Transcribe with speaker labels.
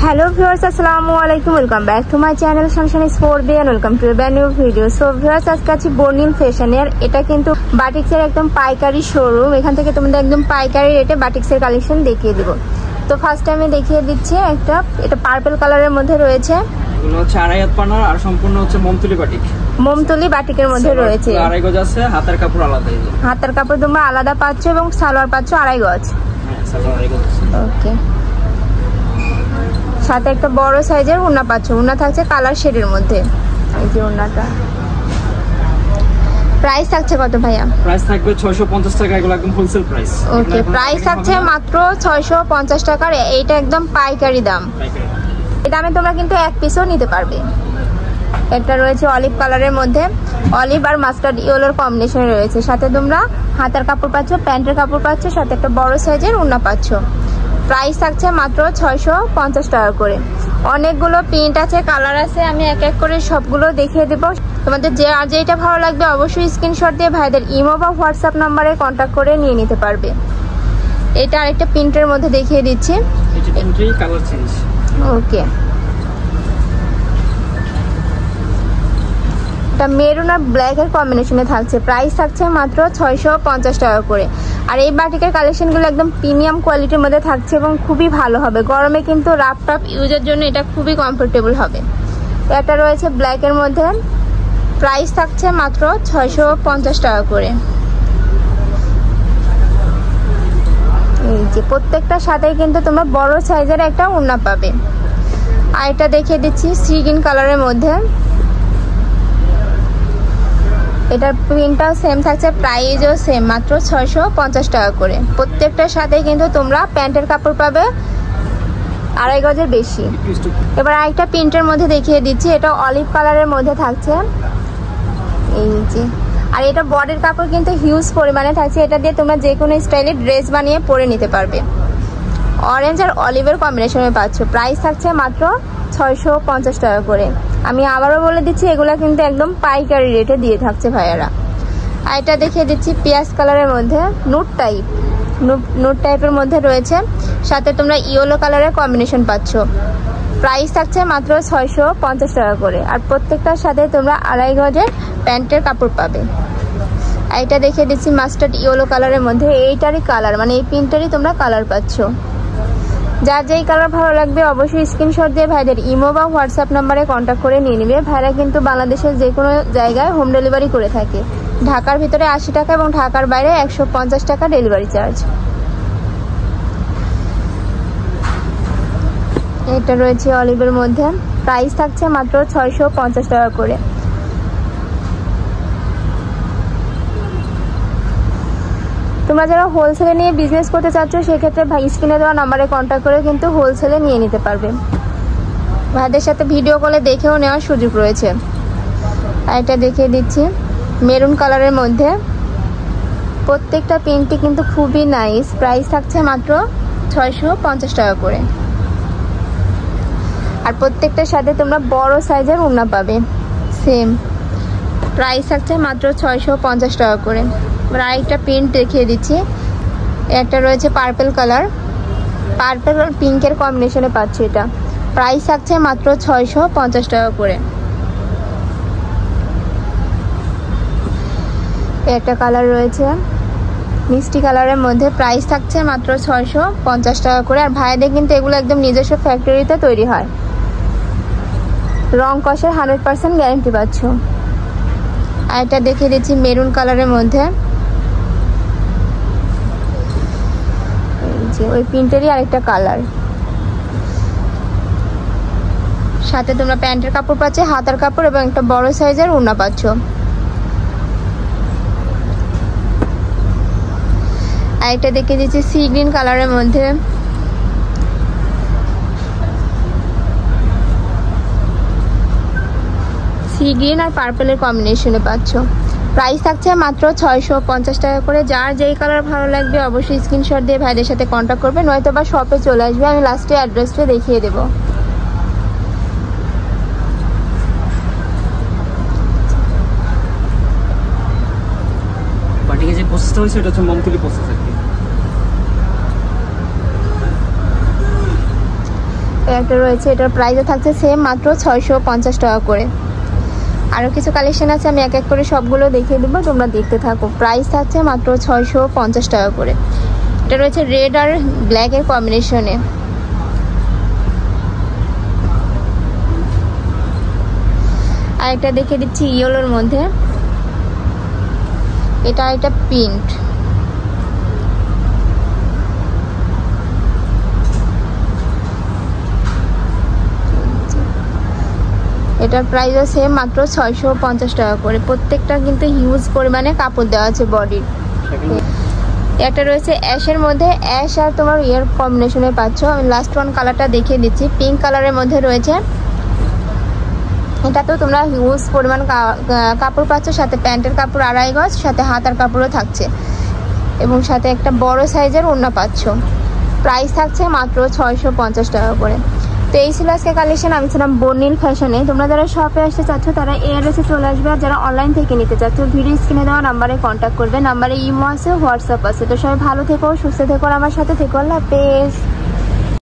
Speaker 1: Hello viewers, assalamu alaikum. Welcome back to my channel Sunshine Sport Day and welcome to a brand new video. So viewers, আজকে আছি বর্নিল ফ্যাশনের। এটা কিন্তু বাটিক্সের একদম পাইকারি শোরুম। এখান থেকে তোমাদের একদম পাইকারি রেটে বাটিক্সের কালেকশন দেখিয়ে দিব। তো ফার্স্ট টাইমে দেখিয়ে দিচ্ছি এটা পার্পল কালারের মধ্যে রয়েছে।
Speaker 2: এগুলো হচ্ছে আড়াই হাত পানার আর সম্পূর্ণ হচ্ছে মোমতুলি বাটিক।
Speaker 1: মোমতুলি বাটিকের মধ্যে রয়েছে।
Speaker 2: আড়াই গজ আছে, হাতের কাপড় আলাদা।
Speaker 1: হাতের কাপড় তোমরা আলাদা পাচ্ছ এবং সালোয়ার পাচ্ছ আড়াই গজ।
Speaker 2: হ্যাঁ, সালোয়ার আড়াই গজ।
Speaker 1: ওকে। সাথে একটা বড় সাইজের ওড়না পাচ্ছ। ওড়না থাকছে কালার শেডের মধ্যে। এই যে ওড়নাটা। প্রাইস থাকছে কত ভাইয়া?
Speaker 2: প্রাইস থাকবে 650 টাকা, এগুলো একদম হোলসেল প্রাইস।
Speaker 1: ওকে, প্রাইস থাকছে মাত্র 650 টাকার। এইটা একদম পাইকারি দাম। এই দামে তোমরা কিন্তু এক পিসও নিতে পারবে। এটা রয়েছে অলিভ কালারের মধ্যে, অলিভ আর মাস্টার্ড ইয়েলোর কম্বিনেশনে রয়েছে। সাথে তোমরা হাতের কাপড় পাচ্ছ, প্যান্টের কাপড় পাচ্ছ, সাথে একটা বড় সাইজের ওড়না পাচ্ছ। প্রাইস থাকছে মাত্র 650 টাকা করে। অনেকগুলো প্রিন্ট আছে, কালার আছে, আমি এক এক করে সবগুলো দেখিয়ে দেবো। তোমাদের যেটা ভালো লাগবে অবশ্যই স্ক্রিনশট দিয়ে ভাইদের ইমো বা হোয়াটসঅ্যাপ নাম্বারে কন্ট্যাক্ট করে নিয়ে নিতে পারবে। এটা আরেকটা প্রিন্টের মধ্যে দেখিয়ে দিচ্ছি। ওকে, এটা মেরুন আর ব্ল্যাক এর কম্বিনেশনে থাকছে। প্রাইস থাকছে মাত্র 650 টাকা করে। আর এই বাটিকের কালেকশনগুলো একদম প্রিমিয়াম কোয়ালিটির মধ্যে থাকছে এবং খুবই ভালো হবে। গরমে কিন্তু রাফ টাফ ইউজের জন্য এটা খুবই কমফোর্টেবল হবে। এটা রয়েছে ব্ল্যাক এর মধ্যে। প্রাইস থাকছে মাত্র 650 টাকা করে। এই যে প্রত্যেকটা সাথেই কিন্তু তোমরা বড় সাইজের একটা ওড়না পাবে। আর এটা দেখিয়ে দিচ্ছি সি গ্রিন কালারের মধ্যে। এটার প্রিন্টটাও সেম থাকছে, প্রাইসও সেম, মাত্র 650 টাকা করে। প্রত্যেকটার সাথে কিন্তু তোমরা প্যান্টের কাপড় পাবে আড়াই গজের বেশি। এবার আরেকটা প্রিন্টের মধ্যে দেখিয়ে দিচ্ছি। এটা অলিভ কালারের মধ্যে থাকছে। এই যে, আর এটা বডির কাপড় কিন্তু হিউজ পরিমাণে থাকছে। এটা দিয়ে তোমরা যে কোনো স্টাইলে ড্রেস বানিয়ে পরে নিতে পারবে। অরেঞ্জ আর অলিভের কম্বিনেশনে পাচ্ছ। প্রাইস থাকছে মাত্র 650 টাকা করে। আমি আবারও বলে দিচ্ছি, এগুলা কিন্তু একদম পাইকারি রেটে দিয়ে থাকছে ভাইয়ারা। আর এটা দেখিয়ে দিচ্ছি পেঁয়াজ কালারের মধ্যে, নুট টাইপের মধ্যে রয়েছে। সাথে তোমরা ইয়েলো কালারের কম্বিনেশন পাচ্ছ। প্রাইস থাকছে মাত্র 650 টাকা করে। আর প্রত্যেকটার সাথে তোমরা আড়াই গজের প্যান্টের কাপড় পাবে। আর এটা দেখিয়ে দিচ্ছি মাস্টার্ড ইয়েলো কালারের মধ্যে। এইটারই কালার, মানে এই প্রিন্টারই তোমরা কালার পাচ্ছ। যার যেই কালার ভালো লাগবে অবশ্যই স্ক্রিনশট দিয়ে ভাইদের ইমো বা হোয়াটসঅ্যাপ নাম্বারে কন্ট্যাক্ট করে নিয়ে নেবে। ভাইরা কিন্তু বাংলাদেশের যে কোনো জায়গায় হোম ডেলিভারি করে থাকে। ঢাকার ভিতরে 80 টাকা এবং ঢাকার বাইরে 150 টাকা ডেলিভারি চার্জ। এটা রয়েছে অলিভের মধ্যে। প্রাইস থাকছে মাত্র 650 টাকা করে। তোমরা যারা হোলসেলে নিয়ে বিজনেস করতে চাচ্ছ সেক্ষেত্রে ভাই স্ক্রিনে দেওয়া নাম্বারে কন্ট্যাক্ট করে কিন্তু হোলসেলে নিয়ে নিতে পারবে। ভাইদের সাথে ভিডিও কলে দেখেও নেওয়ার সুযোগ রয়েছে। আর এটা দেখিয়ে দিচ্ছি মেরুন কালারের মধ্যে। প্রত্যেকটা প্রিন্টটি কিন্তু খুবই নাইস। প্রাইস থাকছে মাত্র 650 টাকা করে। আর প্রত্যেকটার সাথে তোমরা বড় সাইজের ওড়না পাবে সেম। প্রাইস থাকছে মাত্র 650 টাকা করে। এবার আরেকটা প্রিন্ট দেখিয়ে দিচ্ছি। একটা রয়েছে পার্পল কালার, পার্পল আর পিঙ্কের কম্বিনেশনে পাচ্ছি। এটা প্রাইস থাকছে মাত্র 650 টাকা করে। একটা কালার রয়েছে মিষ্টি কালারের মধ্যে। প্রাইস থাকছে মাত্র 650 টাকা করে। আর ভাইদের কিন্তু এগুলো একদম নিজস্ব ফ্যাক্টরিতে তৈরি হয়। রং কষের 100% গ্যারান্টি পাচ্ছ। আর এটা দেখিয়ে দিচ্ছি মেরুন কালারের মধ্যে। ওই প্রিন্টেরই আরেকটা কালার। সাথে তোমরা প্যান্টের কাপড় পাচ্ছ, হাতার কাপড় এবং একটা বড় সাইজের ওড়না পাচ্ছ। আর এটা দেখে দিচ্ছি সি গ্রিন কালারের মধ্যে। সি গ্রিন আর পার্পলের কম্বিনেশনে পাচ্ছ। প্রাইস থাকছে মাত্র 650 টাকা করে। যার যেই কালার ভালো লাগবে অবশ্যই স্ক্রিনশট দিয়ে ভাইদের সাথে কন্ট্যাক্ট করবে, নয়তো বা শপে চলে আসবে। আমি লাস্টে অ্যাড্রেসটা দেখিয়ে দেবো।
Speaker 2: বাটিকে যে প্রসেসটা হয়েছে এটা হচ্ছে মোমতুলি প্রসেস আর কি।
Speaker 1: একটা রয়েছে, এটার প্রাইসও থাকছে সেম মাত্র 650 টাকা করে। আরও কিছু কালেকশন আছে, আমি এক এক করে সবগুলো দেখিয়ে দেবো, তোমরা দেখতে থাকো। প্রাইস থাকছে মাত্র 650 টাকা করে। এটা রয়েছে রেড আর ব্ল্যাকের কম্বিনেশনে। আর একটা দেখিয়ে দিচ্ছি ইয়েলোর মধ্যে, এটা একটা প্রিন্ট। এটার প্রাইসও সেম মাত্র 650 টাকা করে। প্রত্যেকটা কিন্তু হিউজ পরিমাণে কাপড় দেওয়া আছে বডির। একটা রয়েছে অ্যাশের মধ্যে, অ্যাশ আর তোমার ইয়ার কম্বিনেশনে পাচ্ছ। আমি লাস্ট ওয়ান কালারটা দেখিয়ে দিচ্ছি, পিঙ্ক কালারের মধ্যে রয়েছে। এটা তো তোমরা হিউজ পরিমাণ কাপড় পাচ্ছ, সাথে প্যান্টের কাপড় 2.5 গজ, সাথে হাতার কাপড়ও থাকছে এবং সাথে একটা বড় সাইজের ওড়না পাচ্ছ। প্রাইস থাকছে মাত্র 650 টাকা করে। তো এই ছিল আজকে কালেকশন। আমি ছিলাম বর্ণিল ফ্যাশনে। তোমরা যারা শপে আসতে চাচ্ছ তারা এই অ্যাড্রেসে চলে আসবে, আর যারা অনলাইন থেকে নিতে চাচ্ছ ভিডিও স্ক্রিনে দেওয়া নাম্বারে কন্ট্যাক্ট করবে। নাম্বারে ইমো আছে, হোয়াটসঅ্যাপ আছে। তো সবাই ভালো থেকো, সুস্থ থেকো, আমার সাথে থেকো। আল্লাহ হাফেজ।